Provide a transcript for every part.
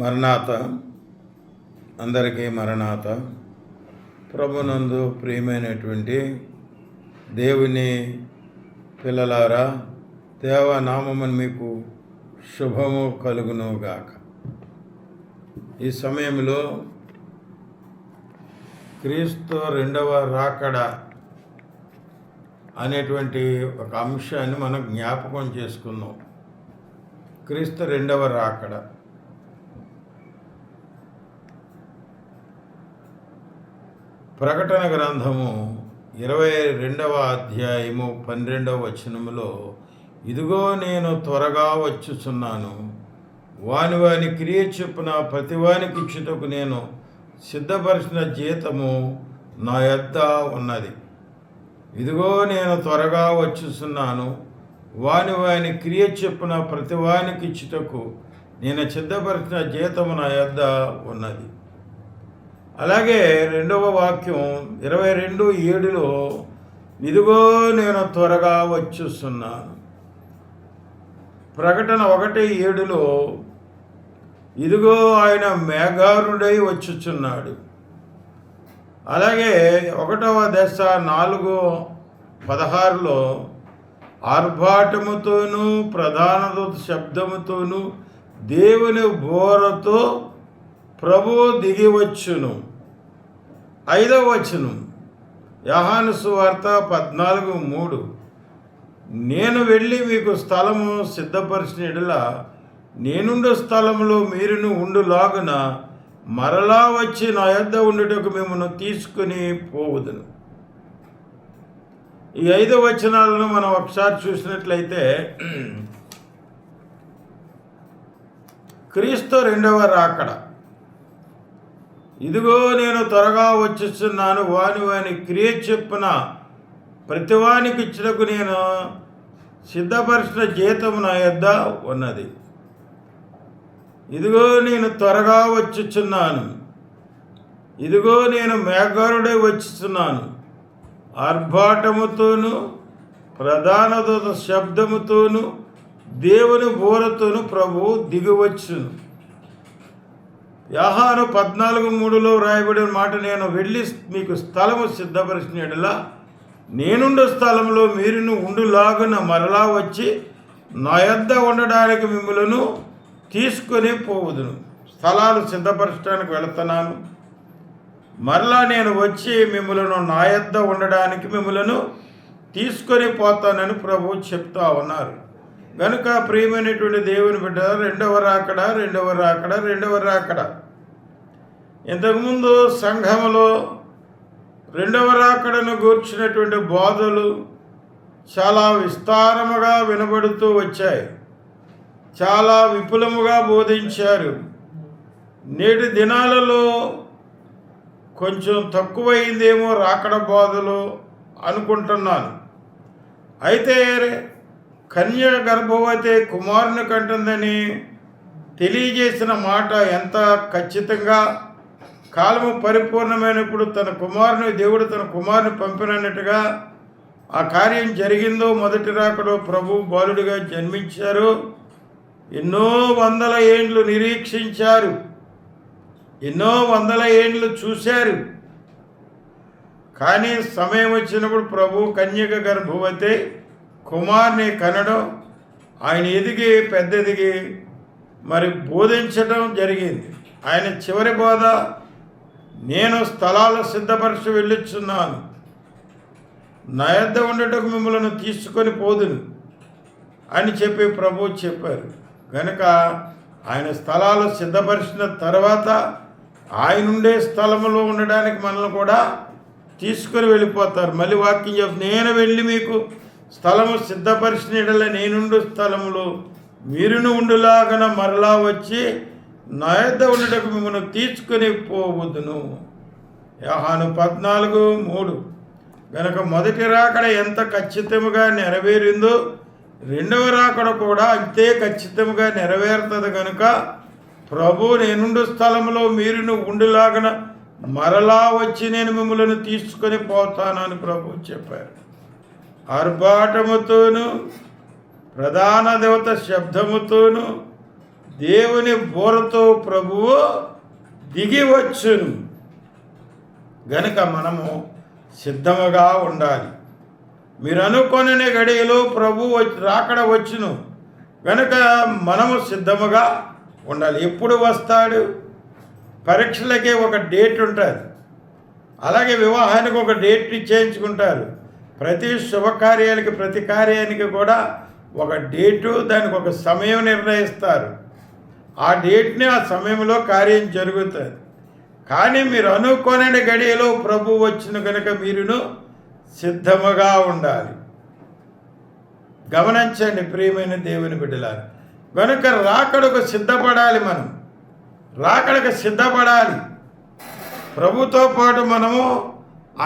మరణాత. అందరికీ మరణాత. ప్రభునందు ప్రియమైనటువంటి దేవుని పిల్లలారా, దేవనామమును మీకు శుభము కలుగునుగాక. ఈ సమయంలో క్రీస్తు రెండవ రాకడ అనేటువంటి ఒక అంశాన్ని మనం జ్ఞాపకం చేసుకుందాం. క్రీస్తు రెండవ రాకడ. ప్రకటన గ్రంథము 22వ అధ్యాయము 12వ వచనములో, ఇదిగో నేను త్వరగా వచ్చుచున్నాను, వాని వాని క్రియ చొప్పున ప్రతివానికి ఇచ్చుటకు నేను సిద్ధపరిచిన జీతము నా యొద్ద ఉన్నది. ఇదిగో నేను త్వరగా వచ్చుచున్నాను, వాని వాని క్రియ చొప్పున ప్రతివానికి ఇచ్చుటకు నేను సిద్ధపరిచిన జీతము నా యొద్ద ఉన్నది. అలాగే రెండవ వాక్యం 22:7లో, ఇదిగో నేను త్వరగా వచ్చుస్తున్నాను. ప్రకటన 1:7లో, ఇదిగో ఆయన మేఘారుడై వచ్చుచున్నాడు. అలాగే 1వ దశ 4:16లో, ఆర్భాటముతోనూ ప్రధాన దూత శబ్దముతోనూ దేవుని బోరతో ప్రభువు దిగివచ్చును. 5వ వచనం యోహాను సువార్త 14:3, నేను వెళ్ళి మీకు స్థలము సిద్ధపరిచిన యెడల నేనుండు స్థలములో మీరును ఉండులాగున మరలా వచ్చి నా యొద్ద ఉండుటకు మిమ్మల్ని తీసుకుని పోవుదును. ఈ 5 వచనాలను మనం ఒకసారి చూసినట్లయితే, క్రీస్తు రెండవ రాకడ. ఇదిగో నేను త్వరగా వచ్చుచున్నాను, వాని వాని క్రియ చొప్పున ప్రతివానికి ఇచ్చుటకు నేను సిద్ధపరిచిన జీతము నా యొద్ద ఉన్నది. ఇదిగో నేను త్వరగా వచ్చుచున్నాను, ఇదిగో నేను మేఘారుడై వచ్చుచున్నాను, ఆర్భాటముతోనూ ప్రధాన దూత శబ్దముతోనూ దేవుని బోరతోనూ ప్రభువు దిగివచ్చును. యోహాను 14:3లో వ్రాయబడిన మాట, నేను వెళ్ళి మీకు స్థలము సిద్ధపరిచిన యెడల నేనుండు స్థలంలో మీరును ఉండులాగున మరలా వచ్చి నా యొద్ద ఉండడానికి మిమ్మలను తీసుకొని పోవుదును. స్థలాలు సిద్ధపరచడానికి వెళుతున్నాను, మరలా నేను వచ్చి మిమ్మలను నా యొద్ద ఉండడానికి మిమ్మలను తీసుకొని పోతానని ప్రభువు చెప్తా ఉన్నారు. కనుక ప్రియమైనటువంటి దేవుని బిడ్డ, రెండవ రాకడ. ఇంతకుముందు సంఘములో రెండవ రాకడను గూర్చినటువంటి బోధలు చాలా విస్తారముగా వినబడుతూ వచ్చాయి, చాలా విపులముగా బోధించారు. నేటి దినాలలో కొంచెం తక్కువైందేమో రాకడ బోధలు అనుకుంటున్నాను. అయితే కన్య గర్భవతి కుమారుని కంటుందని తెలియజేసిన మాట ఎంత ఖచ్చితంగా, కాలము పరిపూర్ణమైనప్పుడు దేవుడు తన కుమారుని పంపినట్టుగా ఆ కార్యం జరిగిందో. మొదటి రాకడో ప్రభు బాలుడిగా జన్మించారు. ఎన్నో వందల ఏండ్లు నిరీక్షించారు, ఎన్నో వందల ఏండ్లు చూశారు. కానీ సమయం వచ్చినప్పుడు ప్రభు కన్యక గర్భవతి కుమారుని కనడం, ఆయన పెద్దెదిగి మరి బోధించడం జరిగింది. ఆయన చివరి బోధ, నేను స్థలాలు సిద్ధపరిచి వెళ్ళుచున్నాను, నా యొద్ద ఉండటకు మిమ్మల్ని తీసుకొని పోదును అని చెప్పి ప్రభు చెప్పారు. కనుక ఆయన స్థలాలు సిద్ధపరిచిన తర్వాత ఆయన ఉండే స్థలంలో ఉండడానికి మనల్ని కూడా తీసుకొని వెళ్ళిపోతారు. మళ్ళీ వాక్యం చెప్తే, నేను వెళ్ళి మీకు స్థలము సిద్ధపరిచిన యెడల నేనుండు స్థలములో మీరును ఉండులాగన మరలా వచ్చి నా యొద్ద ఉండటకు మిమ్మల్ని తీసుకొని పోవద్దును. యోహాను 14:3. కనుక మొదటి రాకడ ఎంత ఖచ్చితంగా నెరవేరిందో రెండవ రాకడ కూడా అంతే ఖచ్చితంగా నెరవేరుతుంది. కనుక ప్రభు నేనుండు స్థలంలో మీరును ఉండులాగన మరలా వచ్చి నేను మిమ్మల్ని తీసుకొని పోతానని ప్రభు చెప్పారు. ఆర్భాటముతోనూ ప్రధాన దేవత శబ్దముతోనూ దేవుని బోరతో ప్రభువు దిగి వచ్చును. గనుక మనము సిద్ధముగా ఉండాలి. మీరు అనుకొనని గడియలో ప్రభు రాకడ వచ్చును గనుక మనము సిద్ధముగా ఉండాలి. ఎప్పుడు వస్తాడు? పరీక్షలకి ఒక డేట్ ఉంటుంది, అలాగే వివాహానికి ఒక డేట్ నిశ్చయించుకుంటారు. ప్రతి శుభకార్యాలకి ప్రతి కార్యానికి కూడా ఒక డేటు, దానికి ఒక సమయం నిర్ణయిస్తారు. ఆ డేట్ని ఆ సమయంలో కార్యం జరుగుతుంది. కానీ మీరు అనుకోనని గడియలో ప్రభు వచ్చిన కనుక మీరును సిద్ధముగా ఉండాలి. గమనించండి ప్రియమైన దేవుని బిడ్డలారా, కనుక రాకడకు సిద్ధపడాలి. మనం రాకడకు సిద్ధపడాలి. ప్రభుతో పాటు మనము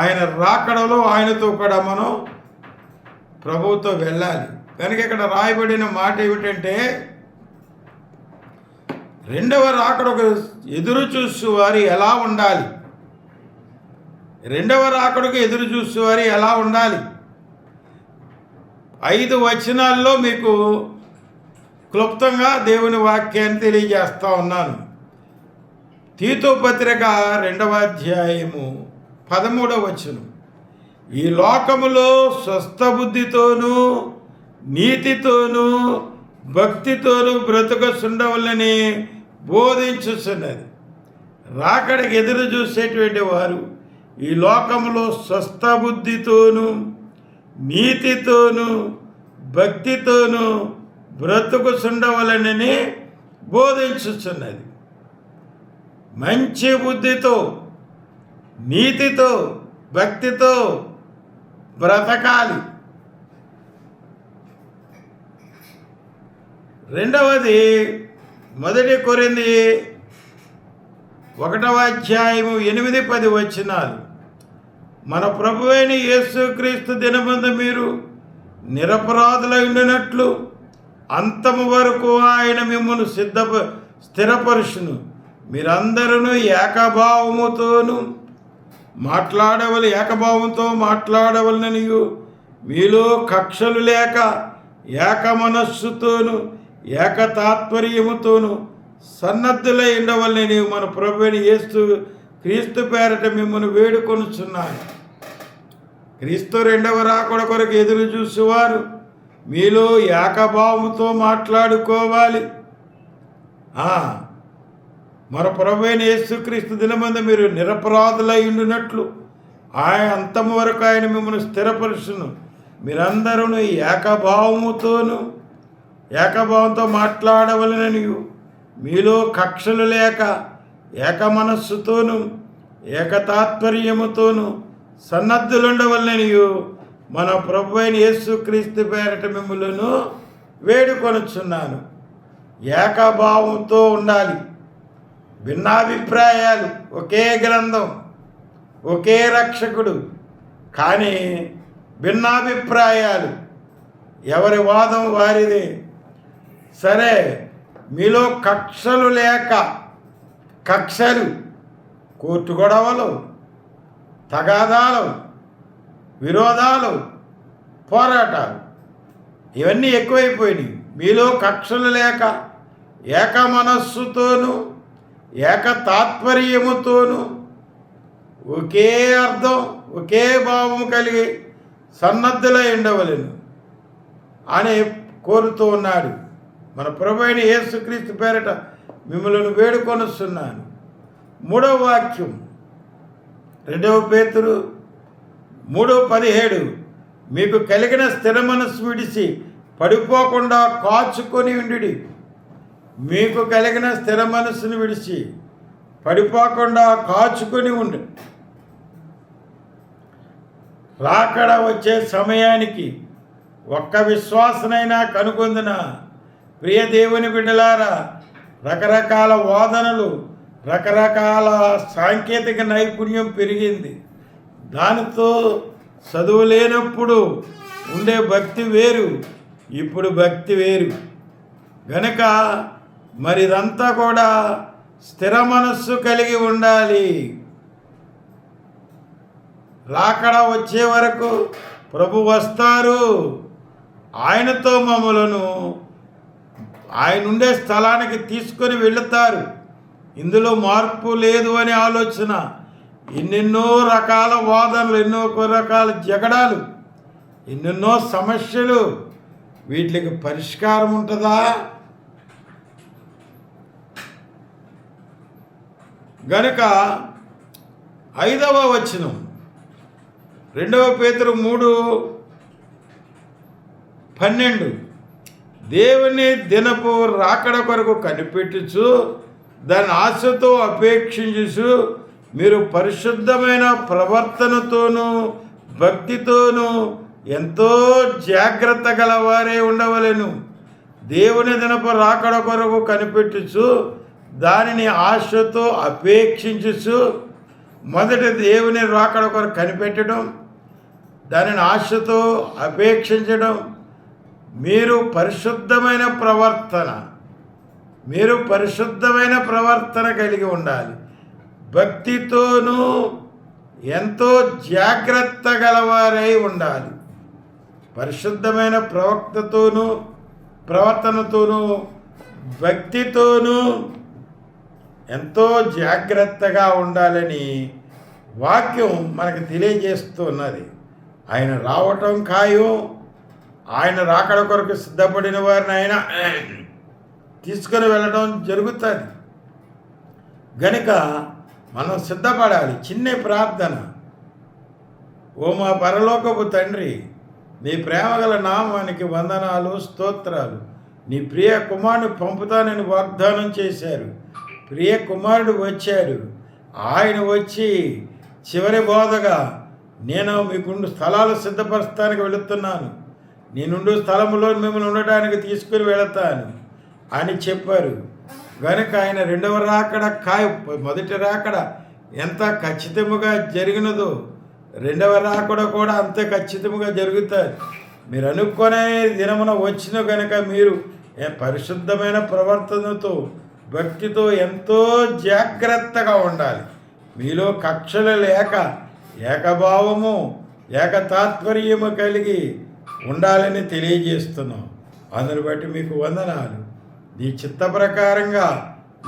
ఆయన రాకడలో ఆయనతో కూడా మనం ప్రభువుతో వెళ్ళాలి. కనుక ఇక్కడ రాయబడిన మాట ఏమిటంటే, రెండవ రాకడకు ఎదురు చూసేవారు ఎలా ఉండాలి? రెండవ రాకడకు ఎదురు చూసేవారు ఎలా ఉండాలి? 5 వచనాల్లో మీకు క్లుప్తంగా దేవుని వాక్యాన్ని తెలియజేస్తా ఉన్నాను. తీతు పత్రిక 2వ అధ్యాయము 13వ వచనం. ఈ లోకములో స్వస్థ బుద్ధితోనూ నీతితోనూ భక్తితోనూ బ్రతుకుచుండవలని బోధించుచున్నది. రాకడకి ఎదురు చూసేటువంటి వారు ఈ లోకంలో స్వస్థ బుద్ధితోనూ నీతితోనూ భక్తితోనూ బ్రతుకుచుండవలనని బోధించుచున్నది. మంచి బుద్ధితో నీతితో భక్తితో బ్రతకాలి. రెండవది 1 కొరింథీ 1వ అధ్యాయము 8-10 వచనాలు. మన ప్రభువైన యేసుక్రీస్తు దినమందు మీరు నిరపరాధులై ఉండినట్లు అంతము వరకు ఆయన మిమ్మల్ని స్థిరపరుచును. మీరందరూ ఏకభావముతోనూ ఏకభావంతో మాట్లాడవలననియు మీలో కక్షలు లేక ఏక మనస్సుతోనూ ఏకతాత్పర్యముతోనూ సన్నద్ధులై ఉండవలని మన ప్రభువైన యేసు క్రీస్తు పేరట మిమ్మల్ని వేడుకొనుచున్నాను. క్రీస్తు రెండవ రాకడ కొరకు ఎదురు చూసేవారు మీలో ఏకభావంతో మాట్లాడుకోవాలి. మన ప్రభువైన యేసుక్రీస్తు దినమందు మీరు నిరపరాధులై ఉండినట్లు ఆయన అంతము వరకు ఆయన మిమ్మల్ని స్థిరపరుచును. మీరందరూ ఏకభావంతో మాట్లాడవలనని మీలో కక్షలు లేక ఏక మనస్సుతోనూ ఏకతాత్పర్యముతోనూ సన్నద్ధులుండవలనని మన ప్రభువైన యేసుక్రీస్తు పేరట మిమ్మల్ని వేడుకొనుచున్నాను. ఏకభావంతో ఉండాలి. భిన్నాభిప్రాయాలు, ఒకే గ్రంథం, ఒకే రక్షకుడు, కానీ భిన్నాభిప్రాయాలు, ఎవరి వాదం వారిదే. సరే, మీలో కక్షలు లేక కక్షలు, కోర్టు గొడవలు, తగాదాలు, విరోధాలు, పోరాటాలు ఇవన్నీ ఎక్కువైపోయినాయి. మీలో కక్షలు లేక ఏక మనస్సుతోనూ ఏకతాత్పర్యముతోనూ ఒకే అర్థం ఒకే భావం కలిగి సన్నద్ధులై ఉండవలెను అని కోరుతూ ఉన్నాడు. మన ప్రభువైన యేసుక్రీస్తు పేరట మిమ్మల్ని వేడుకొనుస్తున్నాను. 3వ వాక్యం 2వ పేతురు 3:17. మీకు కలిగిన స్థిర మనస్సు విడిచి పడిపోకుండా కాచుకొని ఉండుడి. మీకు కలిగిన స్థిర మనస్సును విడిచి పడిపోకుండా కాచుకొని ఉండు. రాకడ వచ్చే సమయానికి ఒక్క విశ్వాసనైనా కనుగొందున. ప్రియ దేవుని బిడ్డలారా, రకరకాల వాదనలు, రకరకాల సాంకేతిక నైపుణ్యం పెరిగింది. దానితో చదువు లేనప్పుడు ఉండే భక్తి వేరు, ఇప్పుడు భక్తి వేరు. గనక మరి ఇదంతా కూడా స్థిర మనస్సు కలిగి ఉండాలి. రాకడ వచ్చే వరకు ప్రభు వస్తారు. ఆయనతో మమ్మలను ఆయన ఉండే స్థలానికి తీసుకొని వెళుతారు. ఇందులో మార్పు లేదు అనే ఆలోచన. ఎన్నెన్నో రకాల వాదనలు, ఎన్నో రకాల జగడాలు, ఎన్నెన్నో సమస్యలు, వీటికి పరిష్కారం ఉంటుందా? గనుక 5వ వచనం 2 పేతురు 3:12 దేవుని దినపు రాకడ కొరకు కనిపెట్టుచు దాని ఆశతో అపేక్షించు మీరు పరిశుద్ధమైన ప్రవర్తనతోనూ భక్తితోనూ ఎంతో జాగ్రత్త గలవారే ఉండవలెను. దేవుని దినపు రాకడ కొరకు కనిపెట్టుచు దానిని ఆశతో అపేక్షించు. మొదట దేవుని రాకడ కొరకు కనిపెట్టడం, దానిని ఆశతో అపేక్షించడం. మీరు పరిశుద్ధమైన ప్రవర్తన కలిగి ఉండాలి. భక్తితోనూ ఎంతో జాగ్రత్త గలవారై ఉండాలి. పరిశుద్ధమైన ప్రవర్తనతోనూ భక్తితోనూ ఎంతో జాగ్రత్తగా ఉండాలని వాక్యం మనకు తెలియజేస్తున్నది. ఆయన రావటం ఖాయం. ఆయన రాకడ కొరకు సిద్ధపడిన వారిని ఆయన తీసుకొని వెళ్ళడం జరుగుతుంది. గనుక మనం సిద్ధపడాలి. చిన్న ప్రార్థన. ఓ మా పరలోకపు తండ్రి, నీ ప్రేమగల నామానికి వందనాలు, స్తోత్రాలు. నీ ప్రియ కుమారుని పంపుతానని వాగ్దానం చేశారు. ప్రియ కుమారుడు వచ్చాడు. ఆయన వచ్చి చివరి బోధగా, నేను మీకుండు స్థలాలు సిద్ధపరచడానికి వెళుతున్నాను, నేనుండు స్థలంలో మిమ్మల్ని ఉండటానికి తీసుకుని వెళతాను అని చెప్పారు. కనుక ఆయన 2వ రాకడ మొదటి రాకడ ఎంత ఖచ్చితంగా జరిగినదో 2వ రాకడ కూడా అంతే ఖచ్చితంగా జరుగుతుంది. మీరు అనుకునే దినమున వచ్చిన కనుక మీరు పరిశుద్ధమైన ప్రవర్తనతో భక్తితో ఎంతో జాగ్రత్తగా ఉండాలి. మీలో కక్షలు లేక ఏకభావము ఏకతాత్పర్యము కలిగి ఉండాలని తెలియజేస్తున్నాం. అందుని బట్టి మీకు వందనాలు. నీ చిత్త ప్రకారంగా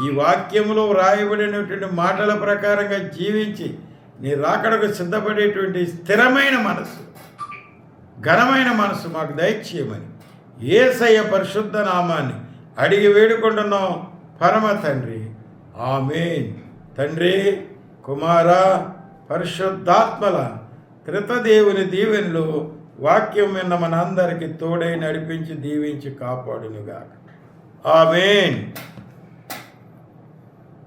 ఈ వాక్యములో వ్రాయబడినటువంటి మాటల ప్రకారంగా జీవించి నీ రాకడకు సిద్ధపడేటువంటి స్థిరమైన మనసు, ఘనమైన మనసు మాకు దయచేయమని యేసయ్య పరిశుద్ధ నామాన్ని అడిగి వేడుకుంటున్నాం పరమ తండ్రి. ఆమేన్. తండ్రి, కుమార, పరిశుద్ధాత్మల కృతదేవుని దీవెనలు వాక్యం విన్న మనందరికీ తోడై నడిపించి దీవించి కాపాడునుగాక. ఆమేన్.